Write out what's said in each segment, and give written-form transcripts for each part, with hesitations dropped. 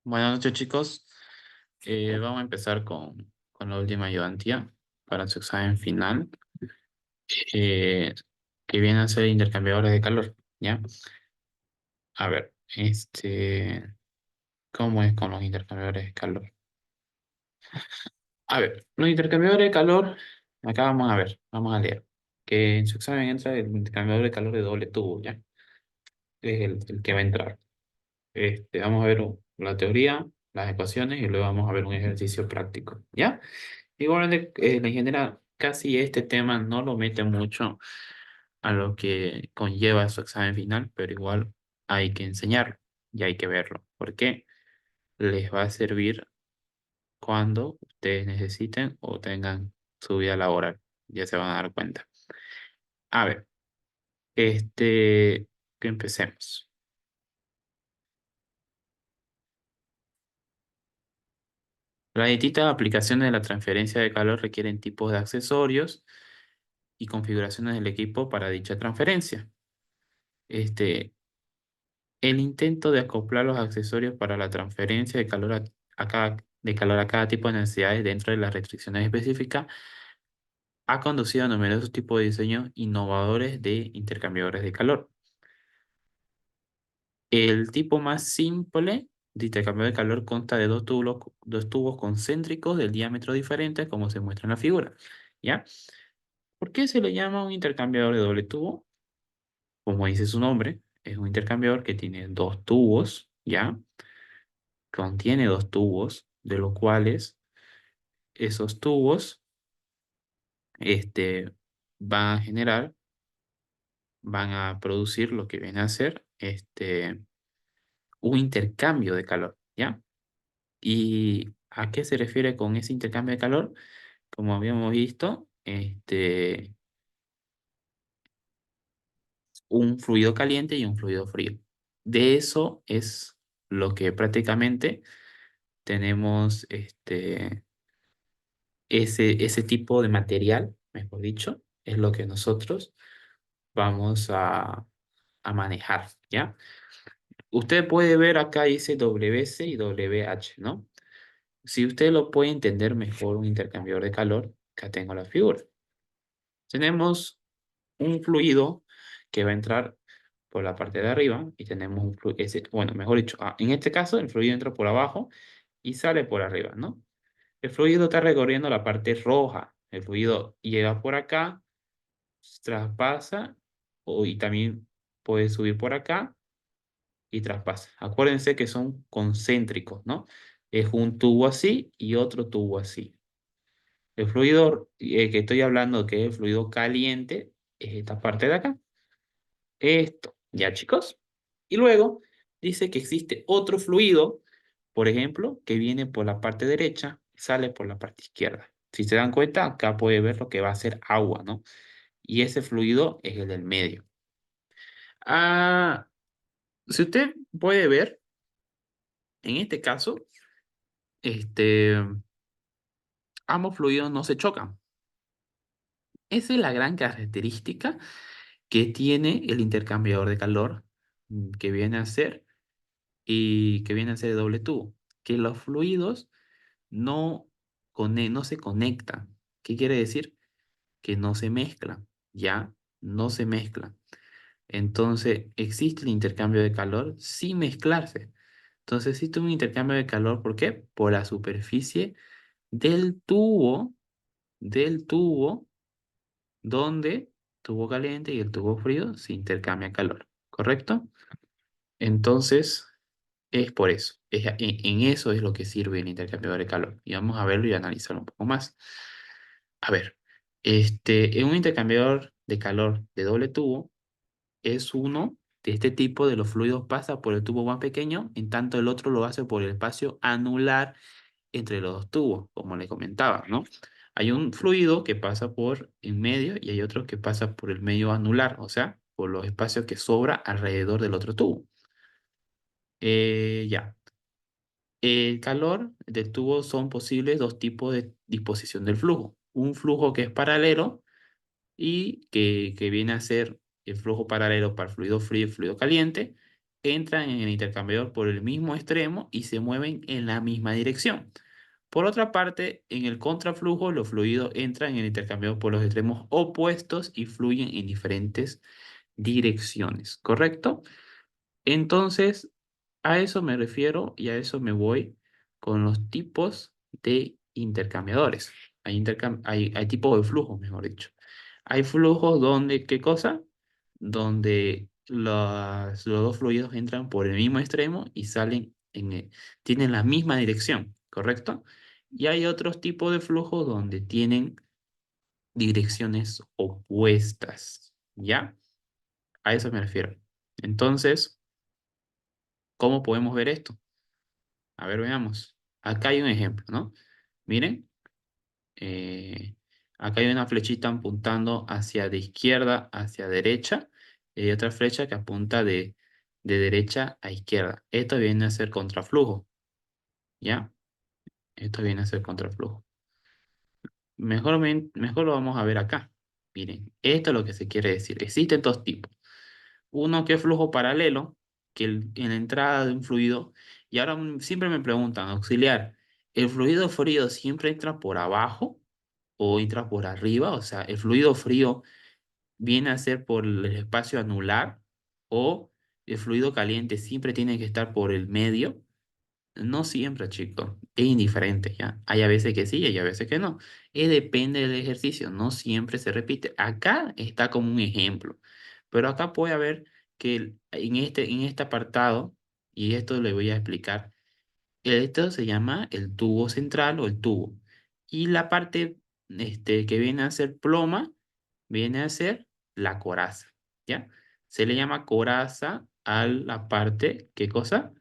Buenas noches, chicos. Vamos a empezar con la última ayudantía para su examen final, eh, que viene a ser intercambiadores de calor, ¿ya? A ver, ¿cómo es con los intercambiadores de calor? A ver, los intercambiadores de calor, acá vamos a ver, vamos a leer, que en su examen entra el intercambiador de calor de doble tubo, ¿ya? Es el que va a entrar. Vamos a ver la teoría, las ecuaciones y luego vamos a ver un ejercicio práctico, ¿ya? Igualmente, en general, casi este tema no lo mete mucho a lo que conlleva su examen final, pero igual hay que enseñarlo y hay que verlo, porque les va a servir cuando ustedes necesiten o tengan su vida laboral. Ya se van a dar cuenta. A ver, que empecemos. Las distintas aplicaciones de la transferencia de calor requieren tipos de accesorios y configuraciones del equipo para dicha transferencia. Este, El intento de acoplar los accesorios para la transferencia de calor de calor a cada tipo de necesidades dentro de las restricciones específicas ha conducido a numerosos tipos de diseños innovadores de intercambiadores de calor. El tipo más simple de intercambiador de calor consta de dos tubos concéntricos del diámetro diferente, como se muestra en la figura. ¿Ya? ¿Por qué se le llama un intercambiador de doble tubo? Como dice su nombre, es un intercambiador que tiene dos tubos, ¿ya? Contiene dos tubos, de los cuales esos tubos este, van a generar, van a producir lo que viene a ser un intercambio de calor, ¿ya? ¿Y a qué se refiere con ese intercambio de calor? Como habíamos visto, un fluido caliente y un fluido frío. De eso es lo que prácticamente tenemos ese tipo de material, mejor dicho, es lo que nosotros vamos a manejar, ¿ya? Usted puede ver acá dice WC y WH, ¿no? Si usted lo puede entender mejor un intercambiador de calor, acá tengo la figura. Tenemos un fluido que va a entrar por la parte de arriba y tenemos un fluido, bueno, mejor dicho, en este caso el fluido entra por abajo y sale por arriba, ¿no? El fluido está recorriendo la parte roja. El fluido llega por acá, traspasa y también puede subir por acá y traspasa. Acuérdense que son concéntricos, ¿no? Es un tubo así y otro tubo así. El fluido que estoy hablando, que es el fluido caliente, es esta parte de acá. Esto, ¿ya chicos? Y luego dice que existe otro fluido, por ejemplo, que viene por la parte derecha y sale por la parte izquierda. Si se dan cuenta, acá puede ver lo que va a ser agua, ¿no? Y ese fluido es el del medio. Ah, si usted puede ver, en este caso, este, ambos fluidos no se chocan. Esa es la gran característica que tiene el intercambiador de calor que viene a ser y que viene a ser de doble tubo, que los fluidos no se conectan. ¿Qué quiere decir? Que no se mezclan, ¿ya? No se mezclan. Entonces, existe el intercambio de calor sin mezclarse. Entonces, existe un intercambio de calor, ¿por qué? Por la superficie del tubo, donde tubo caliente y el tubo frío se intercambian calor, ¿correcto? Entonces, es por eso. En eso es lo que sirve el intercambiador de calor. Y vamos a verlo y analizarlo un poco más. A ver, en un intercambiador de calor de doble tubo, es uno de este tipo de los fluidos pasa por el tubo más pequeño, en tanto el otro lo hace por el espacio anular entre los dos tubos, como le comentaba, ¿no? Hay un fluido que pasa por en medio y hay otro que pasa por el medio anular, o sea, por los espacios que sobra alrededor del otro tubo. Ya. El calor del tubo son posibles dos tipos de disposición del flujo. Un flujo que es paralelo y que viene a ser el flujo paralelo para el fluido frío y fluido caliente. entran en el intercambiador por el mismo extremo y se mueven en la misma dirección. Por otra parte, en el contraflujo, los fluidos entran en el intercambiador por los extremos opuestos y fluyen en diferentes direcciones, ¿correcto? Entonces, a eso me refiero y a eso me voy con los tipos de intercambiadores. Hay tipos de flujos, mejor dicho. Hay flujos donde, ¿qué cosa? Donde los dos fluidos entran por el mismo extremo y salen tienen la misma dirección, ¿correcto? Y hay otros tipos de flujos donde tienen direcciones opuestas, ¿ya? A eso me refiero. Entonces, ¿cómo podemos ver esto? A ver, veamos. Acá hay un ejemplo, ¿no? Miren, eh, acá hay una flechita apuntando hacia de izquierda hacia derecha y hay otra flecha que apunta de derecha a izquierda. Esto viene a ser contraflujo, ¿ya? Esto viene a ser contraflujo. Mejor lo vamos a ver acá. Miren, esto es lo que se quiere decir. Existen dos tipos. Uno que es flujo paralelo, que en la entrada de un fluido, y ahora siempre me preguntan, auxiliar, ¿el fluido frío siempre entra por abajo o entra por arriba? O sea, ¿el fluido frío viene a ser por el espacio anular o el fluido caliente siempre tiene que estar por el medio? No siempre, chicos. Es indiferente, ¿ya? Hay a veces que sí y hay a veces que no. Depende del ejercicio. No siempre se repite. Acá está como un ejemplo. Pero acá puede haber que en este apartado, y esto le voy a explicar, esto se llama el tubo central o el tubo. Y la parte que viene a ser ploma, viene a ser la coraza, ¿ya? Se le llama coraza a la parte, ¿qué cosa?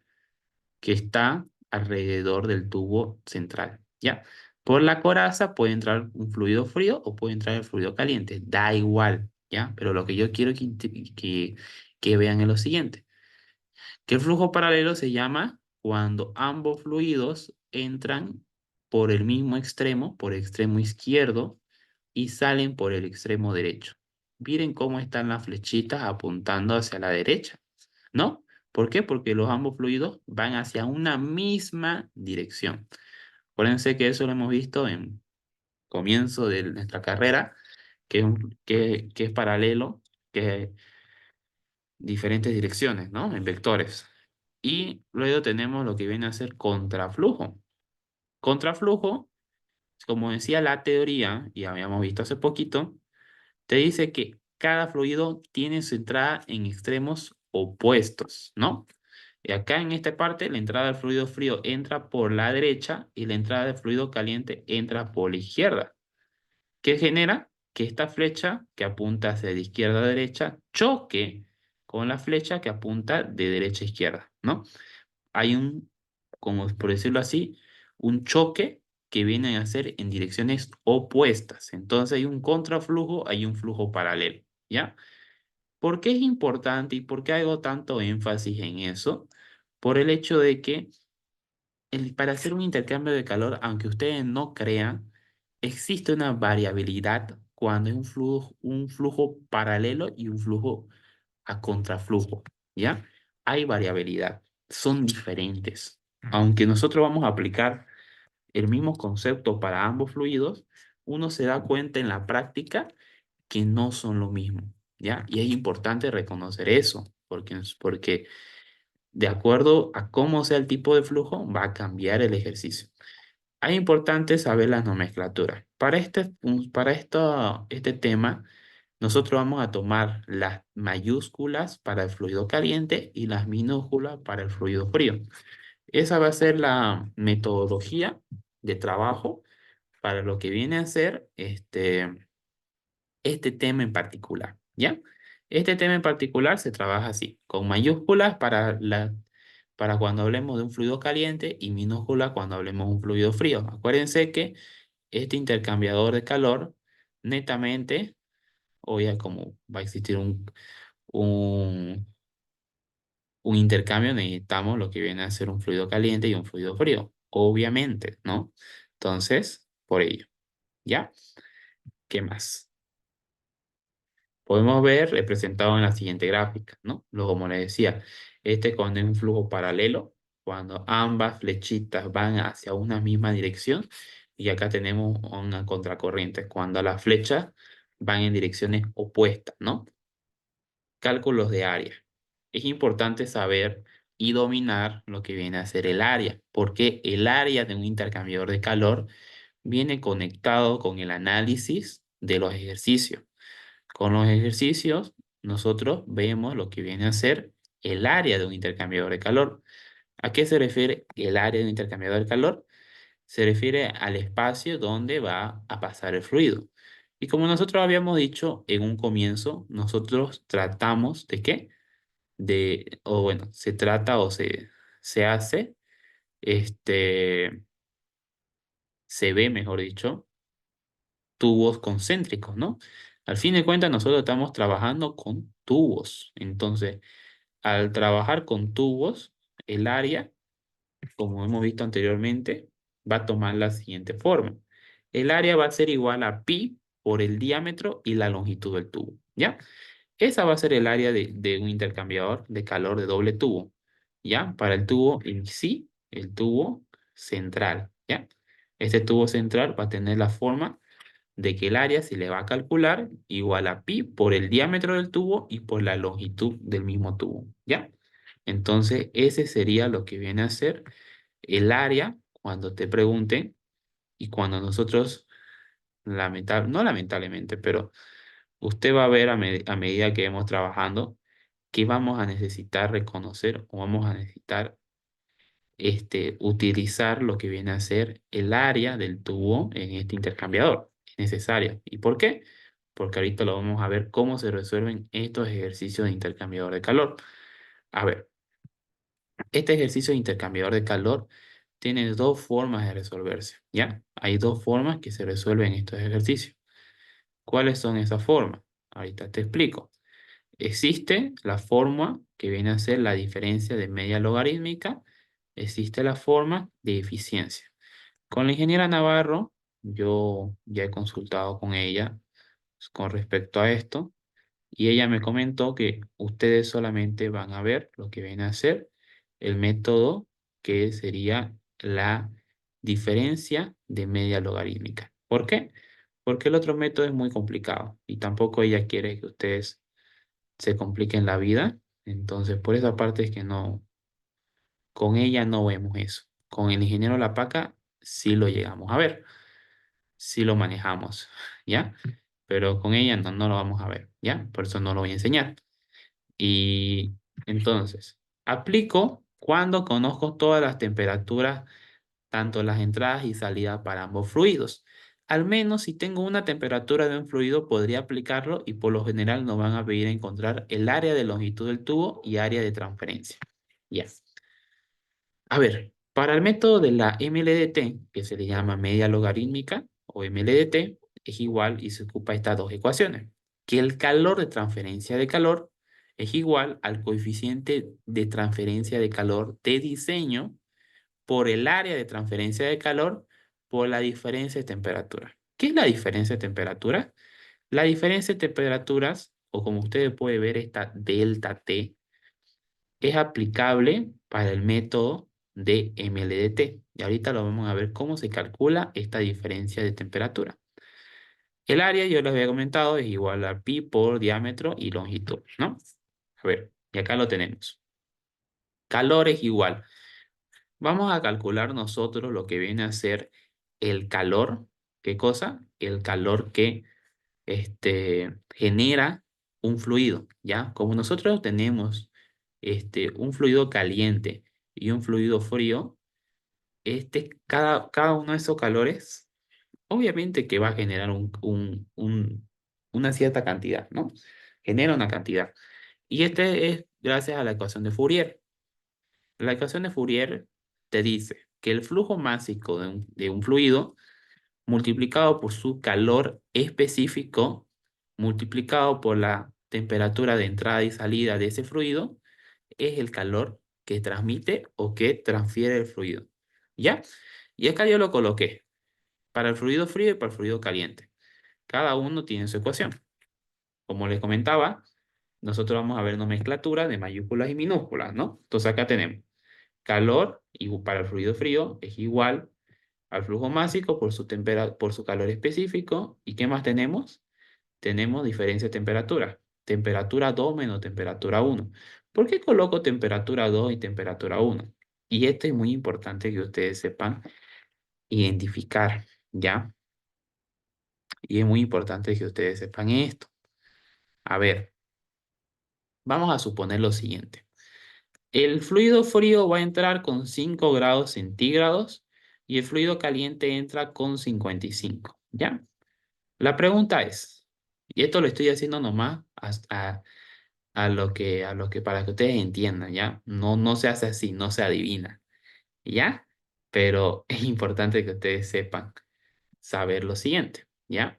Que está alrededor del tubo central, ¿ya? Por la coraza puede entrar un fluido frío o puede entrar el fluido caliente, da igual, ¿ya? Pero lo que yo quiero que vean es lo siguiente, que el flujo paralelo se llama cuando ambos fluidos entran por el mismo extremo, por el extremo izquierdo, y salen por el extremo derecho. Miren cómo están las flechitas apuntando hacia la derecha, ¿no? ¿Por qué? Porque los ambos fluidos van hacia una misma dirección. Acuérdense que eso lo hemos visto en comienzo de nuestra carrera, que es paralelo, que diferentes direcciones, ¿no? En vectores. Y luego tenemos lo que viene a ser contraflujo. Contraflujo, como decía la teoría, y habíamos visto hace poquito, te dice que cada fluido tiene su entrada en extremos opuestos, ¿no? Y acá en esta parte, la entrada del fluido frío entra por la derecha y la entrada del fluido caliente entra por la izquierda. ¿Qué genera? Que esta flecha que apunta hacia de izquierda a derecha choque con la flecha que apunta de derecha a izquierda, ¿no? Hay como por decirlo así, un choque que viene a ser en direcciones opuestas. Entonces hay un contraflujo, hay un flujo paralelo, ¿ya? ¿Por qué es importante y por qué hago tanto énfasis en eso? Por el hecho de que para hacer un intercambio de calor, aunque ustedes no crean, existe una variabilidad cuando es un flujo paralelo y un flujo a contraflujo, ¿ya? Hay variabilidad, son diferentes. Aunque nosotros vamos a aplicar el mismo concepto para ambos fluidos, uno se da cuenta en la práctica que no son lo mismo, ¿ya? Y es importante reconocer eso, porque de acuerdo a cómo sea el tipo de flujo, va a cambiar el ejercicio. Es importante saber las nomenclaturas. Este tema, nosotros vamos a tomar las mayúsculas para el fluido caliente y las minúsculas para el fluido frío. Esa va a ser la metodología de trabajo para lo que viene a ser este tema en particular, ¿ya? Este tema en particular se trabaja así, con mayúsculas para cuando hablemos de un fluido caliente y minúsculas cuando hablemos de un fluido frío. Acuérdense que este intercambiador de calor, netamente, o ya como va a existir un, un intercambio, necesitamos lo que viene a ser un fluido caliente y un fluido frío, obviamente, ¿no? Entonces, por ello, ¿ya? ¿Qué más? Podemos ver representado en la siguiente gráfica, ¿no? Luego, como les decía, Este cuando es un flujo paralelo, cuando ambas flechitas van hacia una misma dirección. Y acá tenemos una contracorriente, cuando las flechas van en direcciones opuestas, ¿no? Cálculos de área. Es importante saber y dominar lo que viene a ser el área, porque el área de un intercambiador de calor viene conectado con el análisis de los ejercicios. Con los ejercicios, nosotros vemos lo que viene a ser el área de un intercambiador de calor. ¿A qué se refiere el área de un intercambiador de calor? Se refiere al espacio donde va a pasar el fluido. Y como nosotros habíamos dicho en un comienzo, nosotros tratamos de qué? O bueno, se trata o se hace, este, se ve, mejor dicho, tubos concéntricos, ¿no? Al fin de cuentas, nosotros estamos trabajando con tubos. Entonces, al trabajar con tubos, el área, como hemos visto anteriormente, va a tomar la siguiente forma. El área va a ser igual a pi por el diámetro y la longitud del tubo, ¿ya? Esa va a ser el área de un intercambiador de calor de doble tubo, ¿ya? Para el tubo en sí, el tubo central, ¿ya? Este tubo central va a tener la forma de que el área se le va a calcular igual a pi por el diámetro del tubo y por la longitud del mismo tubo, ¿ya? Entonces, ese sería lo que viene a ser el área cuando te pregunten y cuando nosotros, no lamentablemente, pero usted va a ver a medida que vamos trabajando que vamos a necesitar reconocer o vamos a necesitar utilizar lo que viene a ser el área del tubo en este intercambiador. Es necesario. ¿Y por qué? Porque ahorita lo vamos a ver cómo se resuelven estos ejercicios de intercambiador de calor. A ver, este ejercicio de intercambiador de calor tiene dos formas de resolverse, ¿ya? Hay dos formas que se resuelven estos ejercicios. ¿Cuáles son esas formas? Ahorita te explico. Existe la forma que viene a ser la diferencia de media logarítmica. Existe la forma de eficiencia. Con la ingeniera Navarro, yo ya he consultado con ella con respecto a esto y ella me comentó que ustedes solamente van a ver lo que viene a ser el método que sería la diferencia de media logarítmica. ¿Por qué? Porque el otro método es muy complicado y tampoco ella quiere que ustedes se compliquen la vida. Entonces, por esa parte es que no, con ella no vemos eso. Con el ingeniero Lapaca sí lo llegamos a ver, sí lo manejamos, ¿ya? Pero con ella no lo vamos a ver, ¿ya? Por eso no lo voy a enseñar. Y entonces, aplico cuando conozco todas las temperaturas, tanto las entradas y salidas para ambos fluidos. Al menos si tengo una temperatura de un fluido, podría aplicarlo y por lo general nos van a pedir encontrar el área de longitud del tubo y área de transferencia. Ya. A ver, para el método de la MLDT, que se le llama media logarítmica o MLDT, es igual y se ocupa estas dos ecuaciones. Que el calor de transferencia de calor es igual al coeficiente de transferencia de calor de diseño por el área de transferencia de calor por la diferencia de temperatura. ¿Qué es la diferencia de temperatura? La diferencia de temperaturas, o como ustedes pueden ver, esta delta T, es aplicable para el método de MLDT. Y ahorita lo vamos a ver cómo se calcula esta diferencia de temperatura. El área, yo les había comentado, es igual a pi por diámetro y longitud, ¿no? A ver, y acá lo tenemos. Calor es igual. Vamos a calcular nosotros lo que viene a ser el calor. ¿Qué cosa? El calor que genera un fluido, ¿ya? Como nosotros tenemos un fluido caliente y un fluido frío, cada uno de esos calores, obviamente que va a generar una cierta cantidad, ¿no? Genera una cantidad. Y este es gracias a la ecuación de Fourier. La ecuación de Fourier te dice que el flujo másico de un fluido multiplicado por su calor específico, multiplicado por la temperatura de entrada y salida de ese fluido, es el calor que transmite o que transfiere el fluido. ¿Ya? Y acá yo lo coloqué para el fluido frío y para el fluido caliente. Cada uno tiene su ecuación. Como les comentaba, nosotros vamos a ver nomenclatura de mayúsculas y minúsculas, ¿no? Entonces acá tenemos calor y para el fluido frío es igual al flujo másico por su calor específico. ¿Y qué más tenemos? Tenemos diferencia de temperatura. Temperatura 2 menos temperatura 1. ¿Por qué coloco temperatura 2 y temperatura 1? Y esto es muy importante que ustedes sepan identificar, ¿ya? Y es muy importante que ustedes sepan esto. A ver, vamos a suponer lo siguiente. El fluido frío va a entrar con 5 grados centígrados y el fluido caliente entra con 55, ¿ya? La pregunta es, y esto lo estoy haciendo nomás a lo que para que ustedes entiendan, ¿ya? No, no se hace así, no se adivina, ¿ya? Pero es importante que ustedes sepan saber lo siguiente, ¿ya?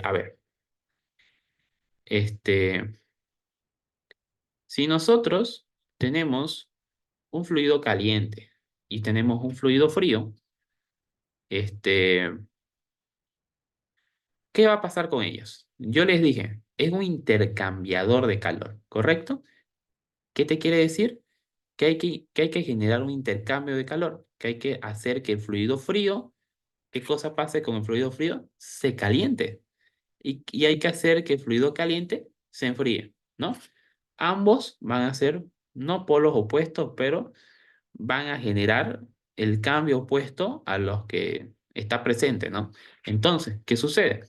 A ver, este, si nosotros tenemos un fluido caliente y tenemos un fluido frío, este, ¿qué va a pasar con ellos? Yo les dije, es un intercambiador de calor, ¿correcto? ¿Qué te quiere decir? Que hay que generar un intercambio de calor, que hay que hacer que el fluido frío, ¿qué cosa pase con el fluido frío? Se caliente. Y hay que hacer que el fluido caliente se enfríe, ¿no? Ambos van a ser no polos opuestos, pero van a generar el cambio opuesto a los que está presente, ¿no? Entonces, ¿qué sucede?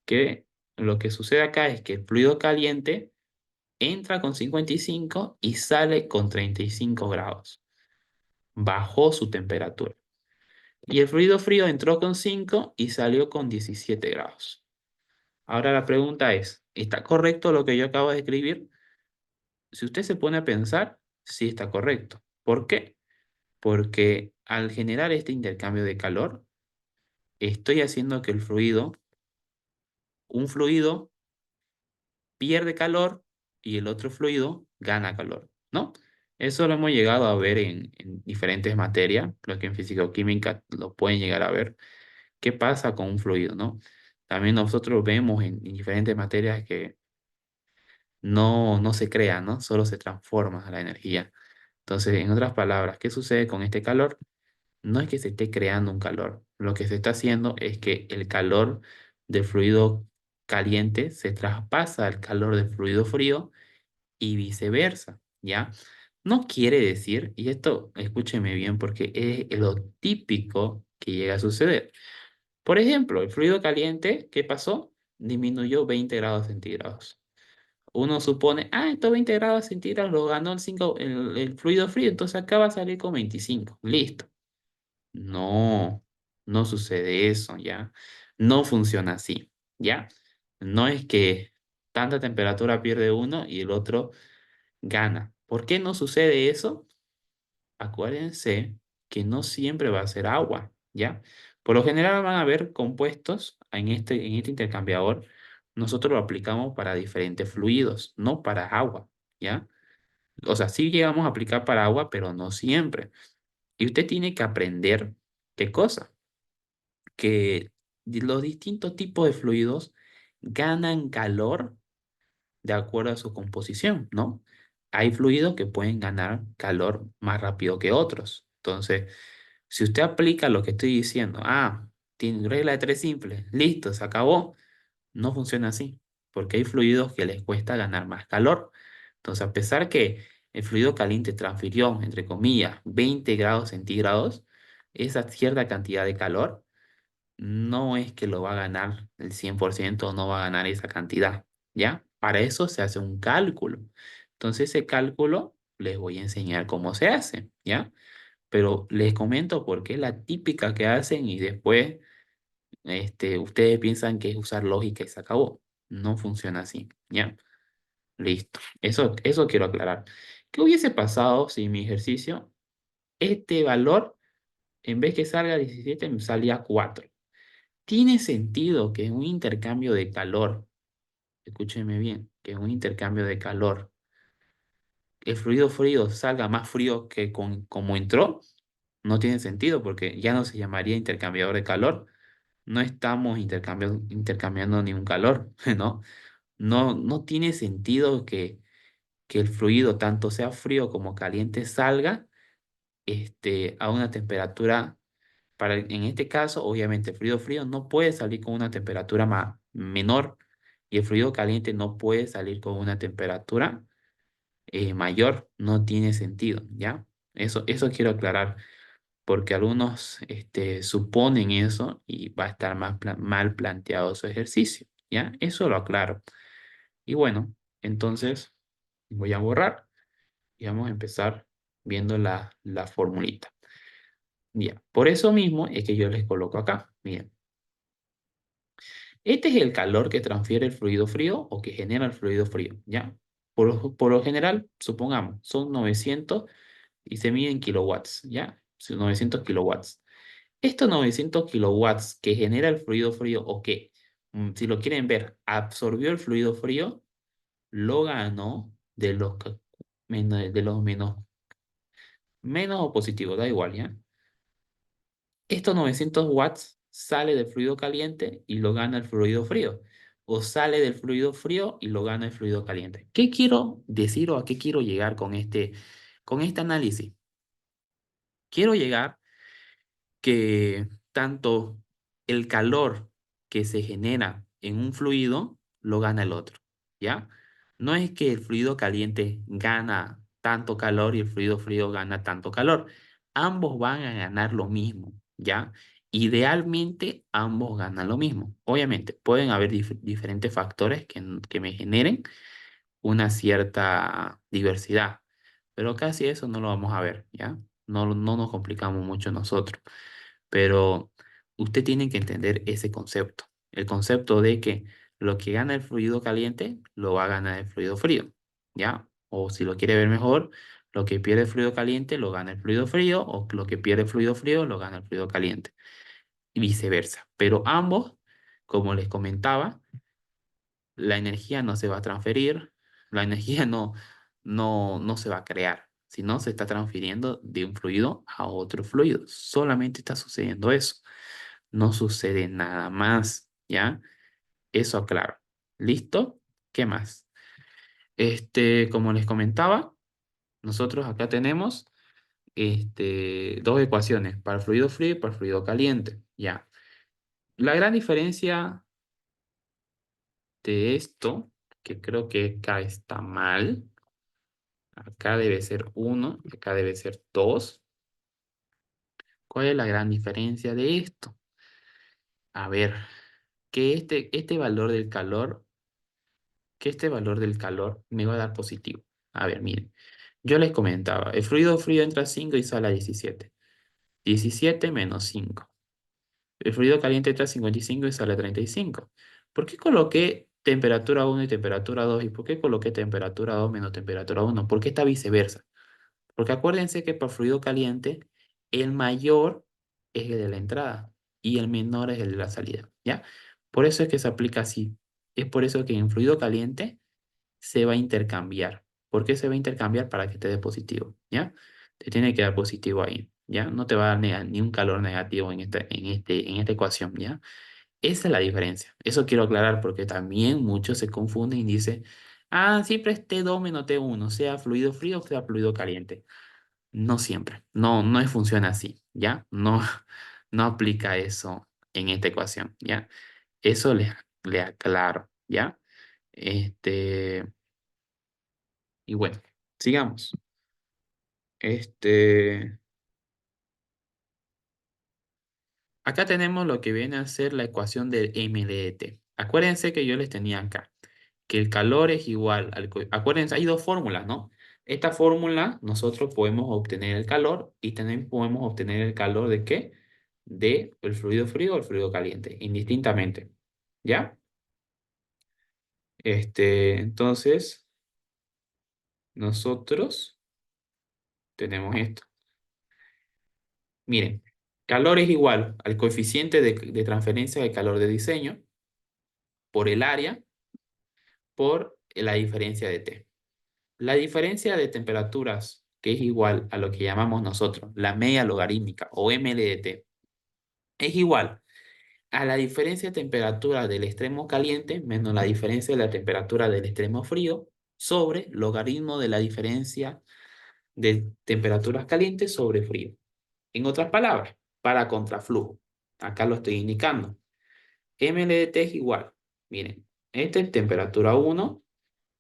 Que lo que sucede acá es que el fluido caliente entra con 55 y sale con 35 grados. Bajó su temperatura. Y el fluido frío entró con 5 y salió con 17 grados. Ahora la pregunta es, ¿está correcto lo que yo acabo de escribir? Si usted se pone a pensar, sí está correcto. ¿Por qué? Porque al generar este intercambio de calor, estoy haciendo que un fluido pierde calor y el otro fluido gana calor, ¿no? Eso lo hemos llegado a ver en diferentes materias, los que en físico-química lo pueden llegar a ver. ¿Qué pasa con un fluido, no? También nosotros vemos en diferentes materias que no se crea, ¿no? Solo se transforma la energía. Entonces, en otras palabras, ¿qué sucede con este calor? No es que se esté creando un calor. Lo que se está haciendo es que el calor del fluido caliente se traspasa al calor del fluido frío y viceversa, ¿ya? No quiere decir, y esto escúcheme bien porque es lo típico que llega a suceder. Por ejemplo, el fluido caliente, ¿qué pasó? Disminuyó 20 grados centígrados. Uno supone, estos 20 grados centígrados lo ganó el fluido frío, entonces acá va a salir con 25. Listo. No, no sucede eso, ¿ya? No funciona así, ¿ya? No es que tanta temperatura pierde uno y el otro gana. ¿Por qué no sucede eso? Acuérdense que no siempre va a ser agua, ¿ya? Por lo general van a haber compuestos en este intercambiador. Nosotros lo aplicamos para diferentes fluidos, no para agua, ¿ya? O sea, sí llegamos a aplicar para agua, pero no siempre. Y usted tiene que aprender, ¿qué cosa? Que los distintos tipos de fluidos ganan calor de acuerdo a su composición, ¿no? Hay fluidos que pueden ganar calor más rápido que otros. Entonces, si usted aplica lo que estoy diciendo, tiene regla de tres simples, listo, se acabó, no funciona así, porque hay fluidos que les cuesta ganar más calor. Entonces, a pesar que el fluido caliente transfirió, entre comillas, 20 grados centígrados, esa cierta cantidad de calor no es que lo va a ganar el 100% o no va a ganar esa cantidad, ¿ya? Para eso se hace un cálculo. Entonces ese cálculo les voy a enseñar cómo se hace, ¿ya? Pero les comento porque es la típica que hacen y después ustedes piensan que es usar lógica y se acabó. No funciona así, ¿ya? Listo. Eso quiero aclarar. ¿Qué hubiese pasado si mi ejercicio, este valor, en vez que salga 17 me salía 4? Tiene sentido que en un intercambio de calor, escúcheme bien, que en un intercambio de calor, el fluido frío salga más frío que como entró. No tiene sentido porque ya no se llamaría intercambiador de calor. No estamos intercambiando ningún calor, ¿no? No tiene sentido que el fluido, tanto sea frío como caliente, salga a una temperatura, en este caso, obviamente, el fluido frío no puede salir con una temperatura menor y el fluido caliente no puede salir con una temperatura mayor. No tiene sentido, ¿ya? Eso quiero aclarar, porque algunos suponen eso y va a estar mal planteado su ejercicio, ¿ya? Eso lo aclaro. Y bueno, entonces voy a borrar y vamos a empezar viendo la formulita. Ya, por eso mismo es que yo les coloco acá. Miren, este es el calor que transfiere el fluido frío o que genera el fluido frío, ¿ya? Por lo general, supongamos, son 900 y se mide en kilowatts, ¿ya? Son 900 kilowatts. Estos 900 kilowatts que genera el fluido frío o que, si lo quieren ver, absorbió el fluido frío, lo ganó de los menos o positivos, da igual, ¿ya? Estos 900 watts sale del fluido caliente y lo gana el fluido frío. O sale del fluido frío y lo gana el fluido caliente. ¿Qué quiero decir o a qué quiero llegar con este análisis? Quiero llegar que tanto el calor que se genera en un fluido lo gana el otro, ¿ya? No es que el fluido caliente gana tanto calor y el fluido frío gana tanto calor. Ambos van a ganar lo mismo, ¿ya? Idealmente ambos ganan lo mismo. Obviamente pueden haber diferentes factores que me generen una cierta diversidad, pero casi eso no lo vamos a ver, ¿ya? No nos complicamos mucho nosotros, pero usted tiene que entender ese concepto, el concepto de que lo que gana el fluido caliente lo va a ganar el fluido frío, ¿ya? O si lo quiere ver mejor, lo que pierde el fluido caliente lo gana el fluido frío, o lo que pierde el fluido frío lo gana el fluido caliente, y viceversa. Pero ambos, como les comentaba, la energía no se va a transferir, la energía no se va a crear, sino se está transfiriendo de un fluido a otro fluido. Solamente está sucediendo eso. No sucede nada más, ¿ya? Eso aclaro. ¿Listo? ¿Qué más? Como les comentaba, nosotros acá tenemos dos ecuaciones, para el fluido frío y para el fluido caliente, ¿ya? La gran diferencia de esto, que creo que acá está mal, acá debe ser 1, acá debe ser 2. ¿Cuál es la gran diferencia de esto? A ver, que este valor del calor me va a dar positivo. A ver, miren, yo les comentaba, el fluido frío entra a 5 y sale a 17. 17 menos 5. El fluido caliente entra a 55 y sale a 35. ¿Por qué coloqué temperatura 1 y temperatura 2? ¿Y por qué coloqué temperatura 2 menos temperatura 1? ¿Por qué está viceversa? Porque acuérdense que para fluido caliente, el mayor es el de la entrada y el menor es el de la salida, ¿ya? Por eso es que se aplica así. Es por eso que en fluido caliente se va a intercambiar. ¿Por qué se va a intercambiar? Para que te dé positivo, ¿ya? Te tiene que dar positivo ahí, ¿ya? No te va a dar ni un calor negativo en esta ecuación, ¿ya? Esa es la diferencia. Eso quiero aclarar porque también muchos se confunden y dicen, siempre es T2 menos T1, sea fluido frío o sea fluido caliente. No siempre, funciona así, ¿ya? No, no aplica eso en esta ecuación, ¿ya? Eso le aclaro, ¿ya? Este, y bueno, sigamos. Este, Acá tenemos lo que viene a ser la ecuación del MDT. Acuérdense que yo les tenía acá, que el calor es igual Acuérdense, hay dos fórmulas, ¿no? Esta fórmula nosotros podemos obtener el calor y también podemos obtener el calor ¿de qué? De el fluido frío o el fluido caliente, indistintamente. ¿Ya? Entonces, nosotros tenemos esto. Miren, calor es igual al coeficiente de transferencia de calor de diseño por el área por la diferencia de T. La diferencia de temperaturas, que es igual a lo que llamamos nosotros la media logarítmica o ML de T, es igual a la diferencia de temperatura del extremo caliente menos la diferencia de la temperatura del extremo frío sobre logaritmo de la diferencia de temperaturas calientes sobre frío. En otras palabras, para contraflujo. Acá lo estoy indicando. MLDT es igual. Miren, este es temperatura 1,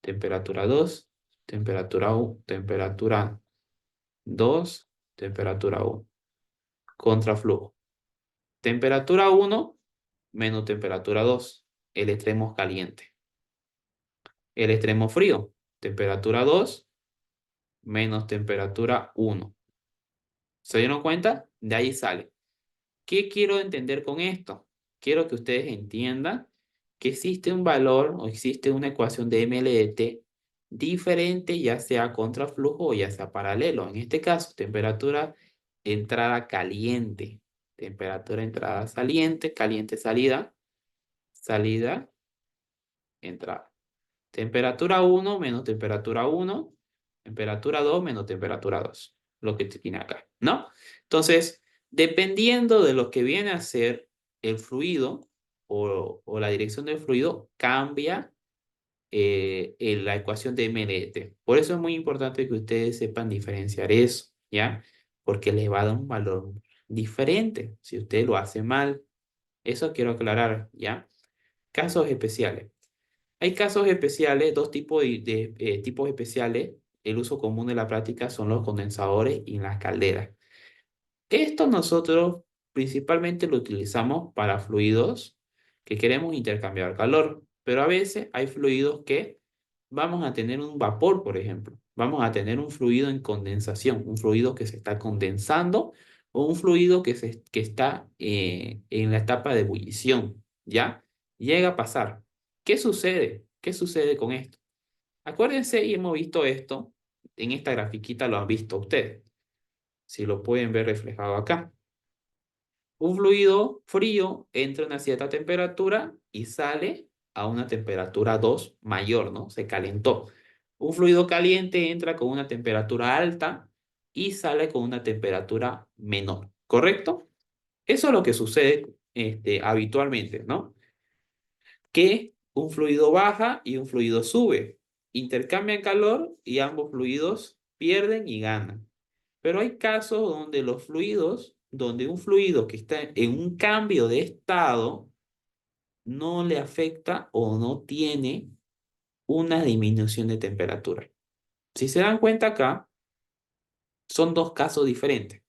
temperatura 2, temperatura 1, temperatura 2, temperatura 1. Contraflujo. Temperatura 1 menos temperatura 2. El extremo caliente. El extremo frío. Temperatura 2 menos temperatura 1. ¿Se dieron cuenta? De ahí sale. ¿Qué quiero entender con esto? Quiero que ustedes entiendan que existe un valor o existe una ecuación de MLDT diferente, ya sea contraflujo o ya sea paralelo. En este caso, temperatura entrada caliente, temperatura entrada saliente, caliente salida, salida, entrada. Temperatura 1 menos temperatura 1, temperatura 2 menos temperatura 2, lo que tiene acá, ¿no? Entonces, dependiendo de lo que viene a ser el fluido o la dirección del fluido, cambia en la ecuación de MLT. Por eso es muy importante que ustedes sepan diferenciar eso, ¿ya? Porque les va a dar un valor diferente si usted lo hace mal. Eso quiero aclarar, ¿ya? Casos especiales. Hay casos especiales, dos tipos de tipos especiales. El uso común de la práctica son los condensadores y las calderas. Esto nosotros principalmente lo utilizamos para fluidos que queremos intercambiar calor, pero a veces hay fluidos que vamos a tener un vapor, por ejemplo. Vamos a tener un fluido en condensación, un fluido que se está condensando o un fluido que está en la etapa de ebullición, ¿ya? Llega a pasar. ¿Qué sucede? ¿Qué sucede con esto? Acuérdense, y hemos visto esto, en esta grafiquita lo han visto ustedes, si lo pueden ver reflejado acá. Un fluido frío entra a una cierta temperatura y sale a una temperatura 2 mayor, ¿no? Se calentó. Un fluido caliente entra con una temperatura alta y sale con una temperatura menor, ¿correcto? Eso es lo que sucede habitualmente, ¿no? Que un fluido baja y un fluido sube. Intercambian calor y ambos fluidos pierden y ganan. Pero hay casos donde los fluidos, donde un fluido que está en un cambio de estado no le afecta o no tiene una disminución de temperatura. Si se dan cuenta acá, son dos casos diferentes.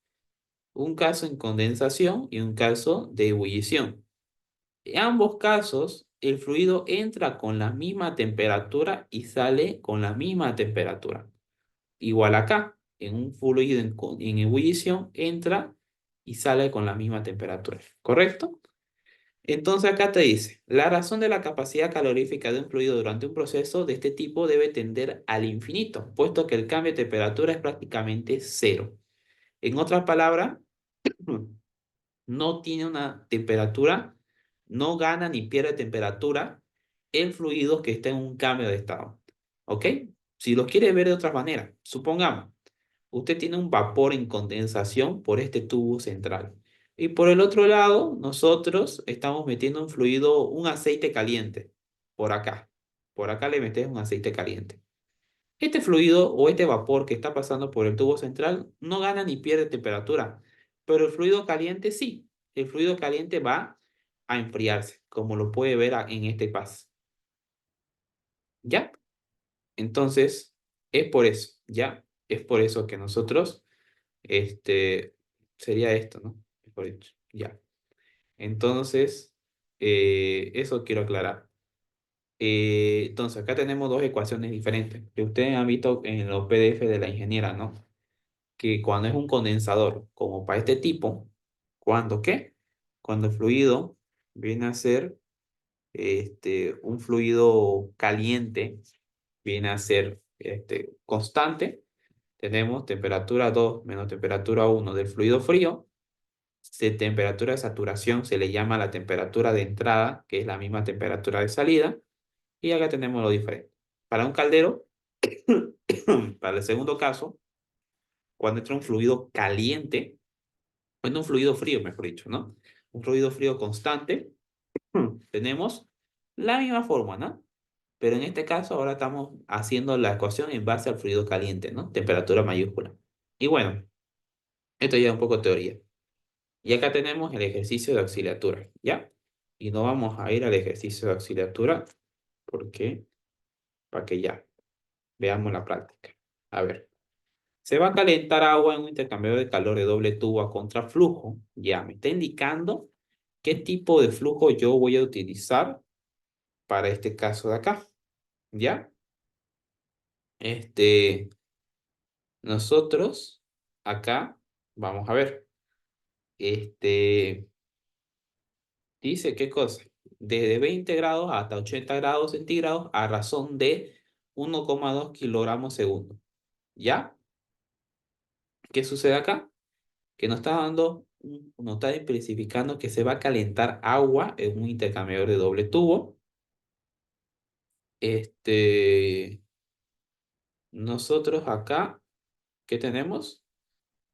Un caso en condensación y un caso de ebullición. En ambos casos, el fluido entra con la misma temperatura y sale con la misma temperatura. Igual acá, en un fluido en ebullición, entra y sale con la misma temperatura. ¿Correcto? Entonces acá te dice, la razón de la capacidad calorífica de un fluido durante un proceso de este tipo debe tender al infinito, puesto que el cambio de temperatura es prácticamente cero. En otras palabras, no tiene una temperatura, no gana ni pierde temperatura el fluido que está en un cambio de estado. ¿Ok? Si lo quiere ver de otra manera, supongamos, usted tiene un vapor en condensación por este tubo central. Y por el otro lado, nosotros estamos metiendo un fluido, un aceite caliente, por acá. Por acá le metes un aceite caliente. Este fluido o este vapor que está pasando por el tubo central no gana ni pierde temperatura, pero el fluido caliente sí. El fluido caliente va a enfriarse, como lo puede ver en este caso. ¿Ya? Entonces, es por eso, ¿ya? Es por eso que nosotros, sería esto, ¿no? Por hecho, ya. Entonces, eso quiero aclarar. Entonces, acá tenemos dos ecuaciones diferentes que ustedes han visto en los PDF de la ingeniera, ¿no? Que cuando es un condensador, como para este tipo, ¿cuándo qué? Cuando el fluido viene a ser un fluido caliente, viene a ser constante, tenemos temperatura 2 menos temperatura 1 del fluido frío, temperatura de saturación se le llama la temperatura de entrada, que es la misma temperatura de salida, y acá tenemos lo diferente. Para un caldero, para el segundo caso, cuando entra un fluido caliente, bueno, un fluido frío, mejor dicho, ¿no? Un fluido frío constante, tenemos la misma forma, ¿no? Pero en este caso ahora estamos haciendo la ecuación en base al fluido caliente, ¿no? Temperatura mayúscula. Y bueno, esto ya es un poco teoría. Y acá tenemos el ejercicio de auxiliatura, ¿ya? Y no vamos a ir al ejercicio de auxiliatura porque, para que ya veamos la práctica. A ver, se va a calentar agua en un intercambiador de calor de doble tubo a contraflujo. Ya, me está indicando qué tipo de flujo yo voy a utilizar para este caso de acá, ¿ya? Este, nosotros acá, vamos a ver, dice qué cosa, desde 20 grados hasta 80 grados centígrados a razón de 1,2 kilogramos segundo. ¿Ya? ¿Qué sucede acá? Que nos está dando, nos está especificando que se va a calentar agua en un intercambiador de doble tubo. Nosotros acá, ¿qué tenemos?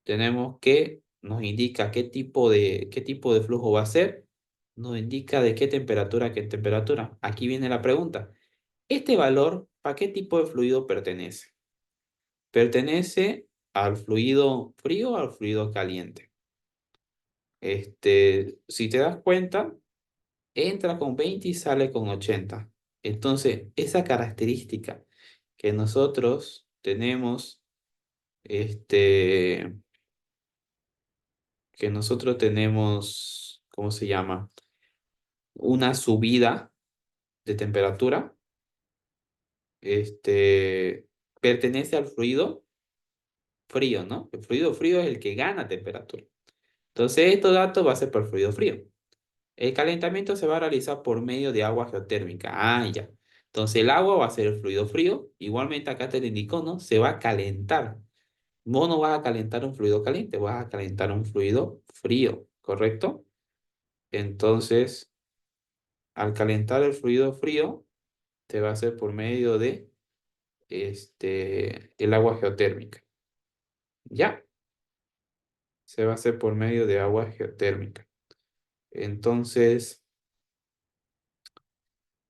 Tenemos que nos indica qué tipo de flujo va a ser, nos indica de qué temperatura a qué temperatura. Aquí viene la pregunta. ¿Este valor para qué tipo de fluido pertenece? ¿Pertenece al fluido frío o al fluido caliente? Si te das cuenta, entra con 20 y sale con 80. Entonces, esa característica que nosotros tenemos, este, ¿cómo se llama? Una subida de temperatura, pertenece al fluido frío, ¿no? El fluido frío es el que gana temperatura. Entonces, estos datos va a ser por fluido frío. El calentamiento se va a realizar por medio de agua geotérmica. Ah, ya. Entonces, el agua va a ser el fluido frío. Igualmente, acá te lo indicó, ¿no? Se va a calentar. Vos no vas a calentar un fluido caliente, vas a calentar un fluido frío, ¿correcto? Entonces, al calentar el fluido frío, se va a hacer por medio de el agua geotérmica. ¿Ya? Se va a hacer por medio de agua geotérmica. Entonces,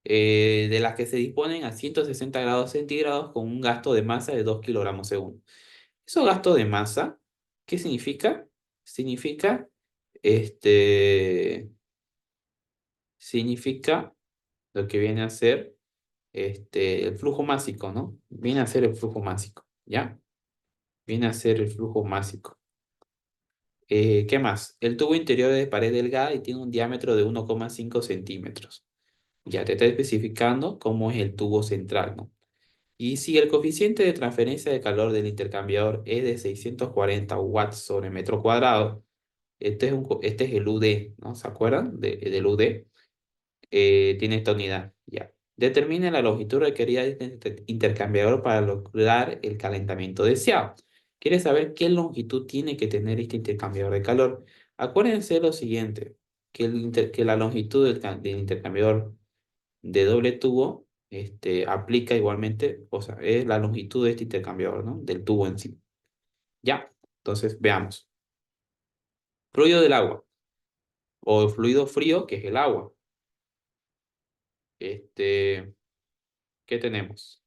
de las que se disponen a 160 grados centígrados con un gasto de masa de 2 kilogramos segundo. Eso gasto de masa, ¿qué significa? Significa, este, significa lo que viene a ser el flujo másico, ¿no? Viene a ser el flujo másico, ¿ya? Viene a ser el flujo másico. ¿Qué más? El tubo interior es de pared delgada y tiene un diámetro de 1,5 centímetros. Ya te está especificando cómo es el tubo central, ¿no? Y si el coeficiente de transferencia de calor del intercambiador es de 640 watts sobre metro cuadrado, este es el UD, ¿no? ¿Se acuerdan del UD? Tiene esta unidad, ya. Determine la longitud requerida de este intercambiador para lograr el calentamiento deseado. ¿Quiere saber qué longitud tiene que tener este intercambiador de calor? Acuérdense lo siguiente, que la longitud del intercambiador de doble tubo aplica igualmente, o sea, es la longitud de este intercambiador, ¿no? Del tubo en sí. Ya, entonces veamos. Fluido del agua o fluido frío, que es el agua. ¿Qué tenemos?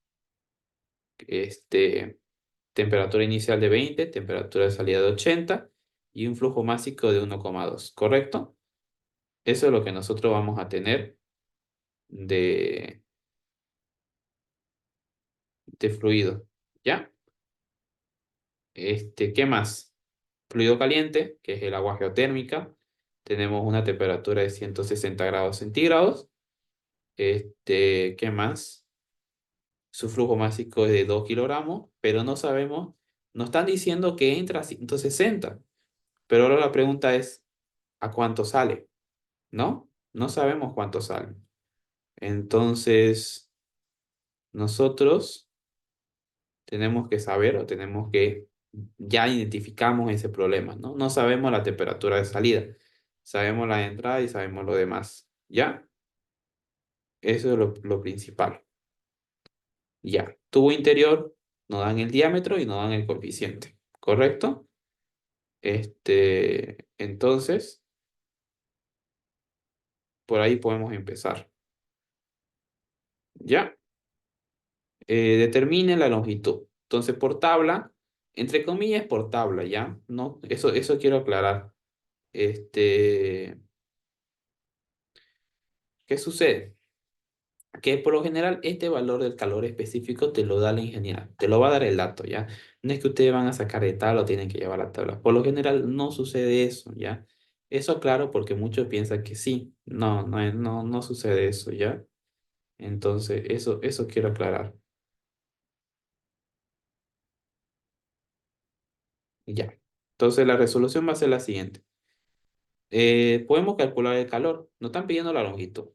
Temperatura inicial de 20, temperatura de salida de 80 y un flujo másico de 1,2, ¿correcto? Eso es lo que nosotros vamos a tener de, de fluido, ¿ya? ¿Qué más? Fluido caliente, que es el agua geotérmica. Tenemos una temperatura de 160 grados centígrados. ¿Qué más? Su flujo másico es de 2 kilogramos, pero no sabemos, nos están diciendo que entra a 160, pero ahora la pregunta es, ¿a cuánto sale? ¿No? No sabemos cuánto sale. Entonces, nosotros tenemos que saber o tenemos que, ya identificamos ese problema, ¿no? No sabemos la temperatura de salida, sabemos la de entrada y sabemos lo demás, ¿ya? Eso es lo principal. Ya, tubo interior, nos dan el diámetro y nos dan el coeficiente, ¿correcto? Entonces, por ahí podemos empezar. ¿Ya? Determine la longitud. Entonces, por tabla, entre comillas, por tabla, ¿ya? No, eso quiero aclarar. Este, ¿Qué sucede? Que por lo general este valor del calor específico te lo da la ingeniera, te lo va a dar el dato, ¿ya? No es que ustedes van a sacar de tabla o tienen que llevar la tabla. Por lo general no sucede eso, ¿ya? Eso claro porque muchos piensan que sí. No, no sucede eso, ¿ya? Entonces, eso quiero aclarar. Ya. Entonces, la resolución va a ser la siguiente. Podemos calcular el calor. Nos están pidiendo la longitud.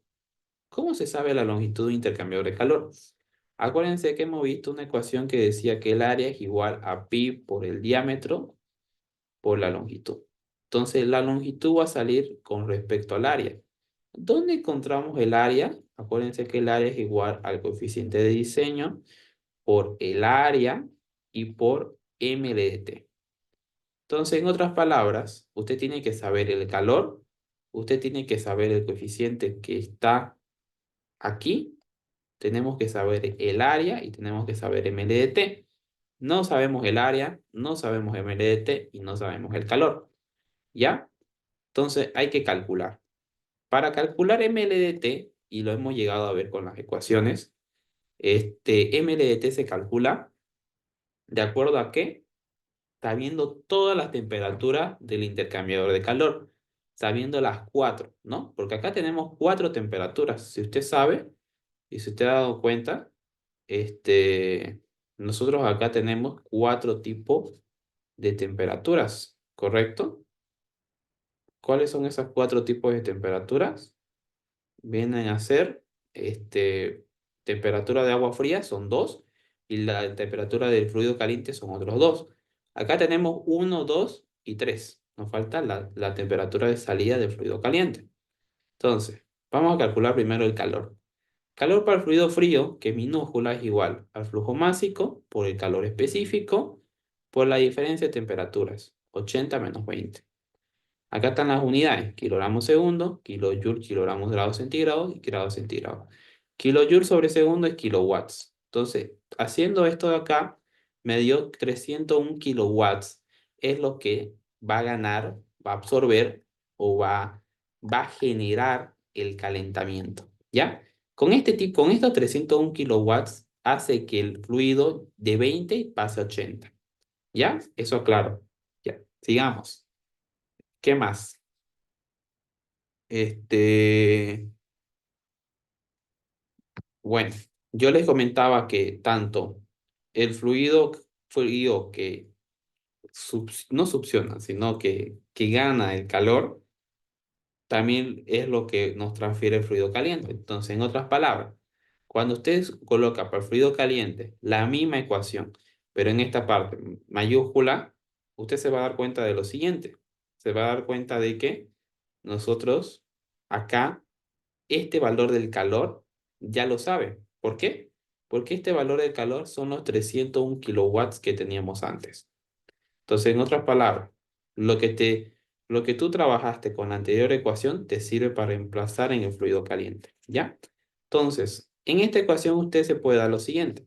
¿Cómo se sabe la longitud de intercambiador de calor? Acuérdense que hemos visto una ecuación que decía que el área es igual a pi por el diámetro por la longitud. Entonces, la longitud va a salir con respecto al área. ¿Dónde encontramos el área? Acuérdense que el área es igual al coeficiente de diseño por el área y por m de t. Entonces, en otras palabras, usted tiene que saber el calor, usted tiene que saber el coeficiente que está aquí, tenemos que saber el área y tenemos que saber ml de t. No sabemos el área, no sabemos ml de t y no sabemos el calor. ¿Ya? Entonces hay que calcular. Para calcular ml de t, y lo hemos llegado a ver con las ecuaciones, ml de t se calcula de acuerdo a qué, sabiendo todas las temperaturas del intercambiador de calor, sabiendo las cuatro, ¿no? Porque acá tenemos cuatro temperaturas. Si usted sabe, y si usted ha dado cuenta, nosotros acá tenemos cuatro tipos de temperaturas, ¿correcto? ¿Cuáles son esos cuatro tipos de temperaturas? Vienen a ser, temperatura de agua fría son dos, y la temperatura del fluido caliente son otros dos. Acá tenemos uno, dos y tres. Nos falta la temperatura de salida del fluido caliente. Entonces, vamos a calcular primero el calor. Calor para el fluido frío, que minúscula es igual al flujo másico por el calor específico por la diferencia de temperaturas, 80 menos 20. Acá están las unidades, kilogramos segundo, kilojoule, kilogramos grados centígrados y grados centígrados. Kilojoule sobre segundo es kilowatts. Entonces, haciendo esto de acá, me dio 301 kilowatts. Es lo que va a ganar, va a absorber o va a generar el calentamiento. ¿Ya? Con estos 301 kilowatts hace que el fluido de 20 pase a 80. ¿Ya? Eso claro. Ya, sigamos. ¿Qué más? Este, bueno, yo les comentaba que tanto el fluido que no succiona, sino que gana el calor, también es lo que nos transfiere el fluido caliente. Entonces, en otras palabras, cuando usted coloca para el fluido caliente la misma ecuación, pero en esta parte mayúscula, usted se va a dar cuenta de lo siguiente. Se va a dar cuenta de que nosotros acá este valor del calor ya lo sabe. ¿Por qué? Porque este valor del calor son los 301 kilowatts que teníamos antes. Entonces, en otras palabras, lo que tú trabajaste con la anterior ecuación te sirve para reemplazar en el fluido caliente, ¿ya? Entonces, en esta ecuación usted se puede dar lo siguiente.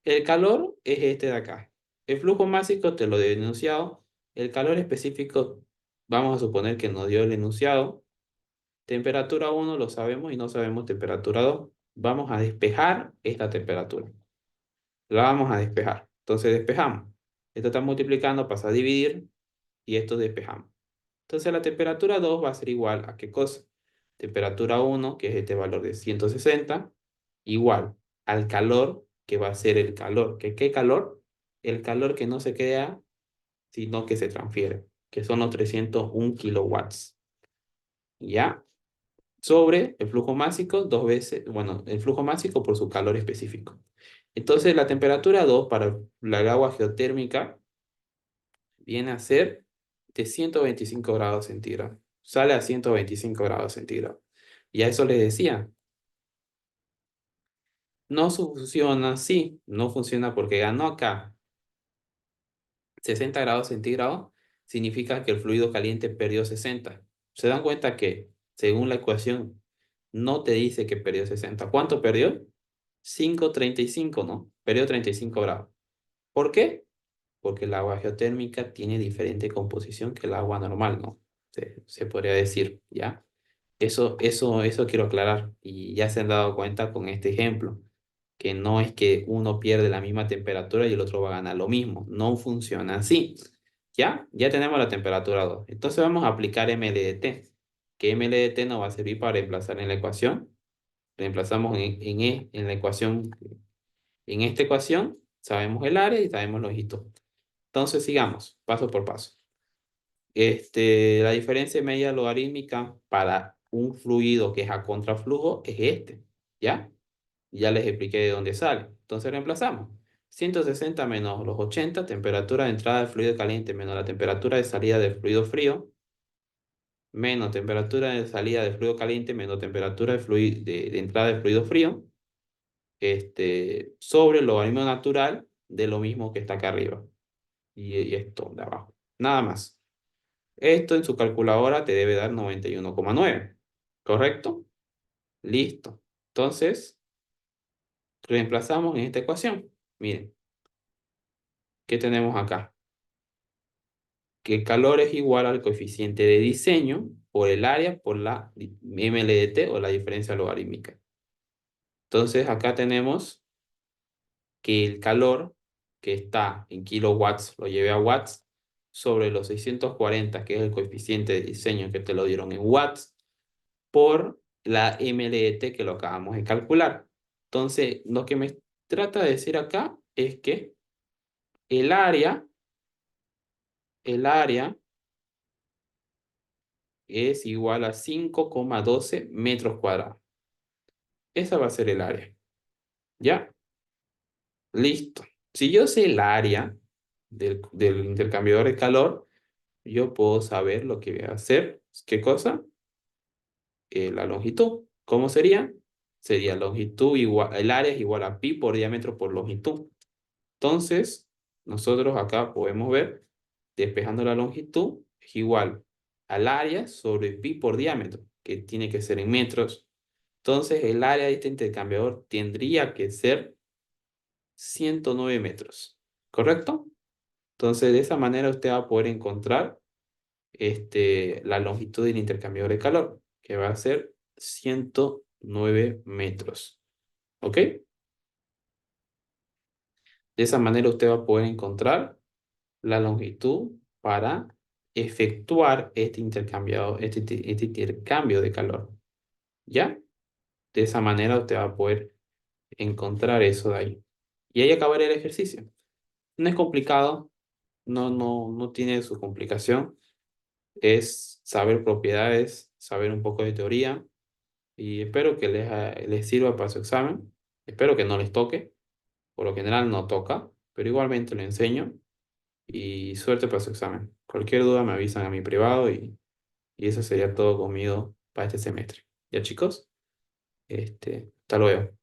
El calor es este de acá. El flujo másico te lo dio el enunciado. El calor específico, vamos a suponer que nos dio el enunciado. Temperatura 1 lo sabemos y no sabemos temperatura 2. Vamos a despejar esta temperatura. La vamos a despejar. Entonces despejamos. Esto está multiplicando, pasa a dividir y esto despejamos. Entonces la temperatura 2 va a ser igual a ¿qué cosa? Temperatura 1, que es este valor de 160, igual al calor, que va a ser el calor. ¿Qué calor? El calor que no se crea, sino que se transfiere, que son los 301 kilowatts. ¿Ya? Sobre el flujo másico dos veces, bueno, el flujo másico por su calor específico. Entonces, la temperatura 2 para la agua geotérmica viene a ser de 125 grados centígrados. Sale a 125 grados centígrados. Y a eso les decía, no funciona, sí, no funciona porque ganó acá 60 grados centígrados, significa que el fluido caliente perdió 60. ¿Se dan cuenta que según la ecuación, no te dice que perdió 60. ¿Cuánto perdió? 5,35, ¿no? Perdió 35 grados. ¿Por qué? Porque el agua geotérmica tiene diferente composición que el agua normal, ¿no? Se podría decir, ¿ya? Eso quiero aclarar. Y ya se han dado cuenta con este ejemplo, que no es que uno pierde la misma temperatura y el otro va a ganar lo mismo. No funciona así. ¿Ya? Ya tenemos la temperatura 2. Entonces vamos a aplicar MLDT, que MLDT nos va a servir para reemplazar en la ecuación. Reemplazamos en la ecuación, en esta ecuación, sabemos el área y sabemos longitud. Entonces sigamos, paso por paso. La diferencia media logarítmica para un fluido que es a contraflujo es este, ¿ya? Ya les expliqué de dónde sale. Entonces reemplazamos. 160 menos los 80, temperatura de entrada del fluido caliente menos la temperatura de salida del fluido frío, menos temperatura de salida del fluido caliente menos temperatura de entrada del fluido frío, sobre el logaritmo natural de lo mismo que está acá arriba. Y esto de abajo. Nada más. Esto en su calculadora te debe dar 91,9. ¿Correcto? Listo. Entonces, reemplazamos en esta ecuación. Miren, ¿qué tenemos acá? Que el calor es igual al coeficiente de diseño por el área por la MLDT o la diferencia logarítmica. Entonces, acá tenemos que el calor que está en kilowatts lo llevé a watts sobre los 640, que es el coeficiente de diseño que te lo dieron en watts, por la MLT que lo acabamos de calcular. Entonces, lo que me trata de decir acá es que el área, el área es igual a 5,12 metros cuadrados. Esa va a ser el área. ¿Ya? Listo. Si yo sé el área del intercambiador de calor, yo puedo saber lo que voy a hacer. ¿Qué cosa? La longitud. ¿Cómo sería? Sería longitud igual, el área es igual a pi por diámetro por longitud. Entonces, nosotros acá podemos ver, despejando la longitud, es igual al área sobre pi por diámetro, que tiene que ser en metros. Entonces, el área de este intercambiador tendría que ser 109 metros, ¿correcto? Entonces, de esa manera usted va a poder encontrar la longitud del intercambiador de calor, que va a ser 109 metros. ¿Ok? De esa manera usted va a poder encontrar la longitud para efectuar este intercambio de calor. ¿Ya? De esa manera usted va a poder encontrar eso de ahí. Y ahí acabará el ejercicio. No es complicado, no tiene su complicación. Es saber propiedades, saber un poco de teoría y espero que les sirva para su examen. Espero que no les toque, por lo general no toca, pero igualmente lo enseño y suerte para su examen. Cualquier duda me avisan a mi privado y eso sería todo conmigo para este semestre. ¿Ya chicos? Hasta luego.